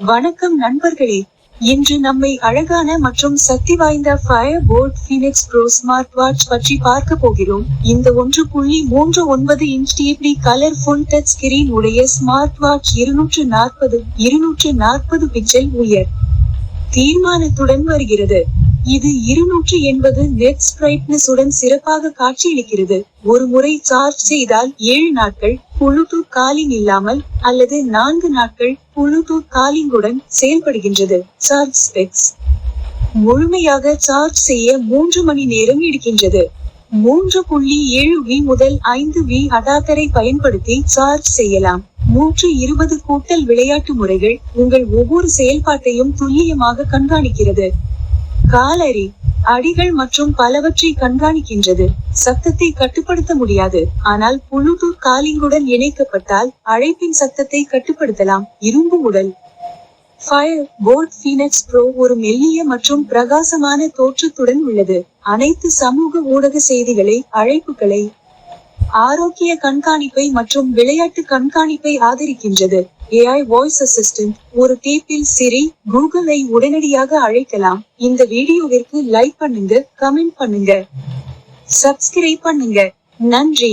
வணக்கம் நண்பர்களே, இன்று நம்மை அழகான மற்றும் சக்தி வாய்ந்த Firebolt Phoenix Pro smart watch பற்றி பார்க்க போகிறோம். இந்த 1.39 inch deeply colourful touch screen உடைய ஸ்மார்ட் வாட்ச் 240 பிக்சல் உயர் தீர்மானத்துடன் வருகிறது. இது 280 நெட்ஸ் பிரைட்னஸ் உடன் சிறப்பாக காட்சியளிக்கிறது. ஒரு முறை சார்ஜ் செய்தால் 7 நாட்கள் ப்ளூடூத் காலிங் இல்லாமல் அல்லது 4 நாட்கள் ப்ளூடூத் காலிங்குடன் செயல்படுகின்றது. சார்ஜ் ஸ்பெக்ஸ்: முழுமையாக சார்ஜ் செய்ய 3 மணி நேரம் எடுக்கின்றது. 3.7V முதல் 5V அடாப்டரை பயன்படுத்தி சார்ஜ் செய்யலாம். 120 கூட்டல் விளையாட்டு முறைகள் உங்கள் ஒவ்வொரு செயல்பாட்டையும் துல்லியமாக கண்காணிக்கிறது. காலரி, அடிகள் மற்றும் பலவற்றை கண்காணிக்கின்றது. சத்தத்தை கட்டுப்படுத்த முடியாது, ஆனால் ப்ளூடூத் காலிங்குடன் இணைக்கப்பட்டால் அழைப்பின் சத்தத்தை கட்டுப்படுத்தலாம். இரும்பு உடல். Firebolt Phoenix Pro ஒரு மெல்லிய மற்றும் பிரகாசமான தோற்றத்துடன் உள்ளது. அனைத்து சமூக ஊடக செய்திகளை, அழைப்புகளை, ஆரோக்கிய கண்காணிப்பை மற்றும் விளையாட்டு கண்காணிப்பை ஆதரிக்கின்றது. AI வாய்ஸ் அசிஸ்டன்ட்: ஒரு டேப்பில் சிரி, கூகுளை உடனடியாக அழைக்கலாம். இந்த வீடியோவிற்கு லைக் பண்ணுங்க, கமெண்ட் பண்ணுங்க, சப்ஸ்கிரைப் பண்ணுங்க. நன்றி.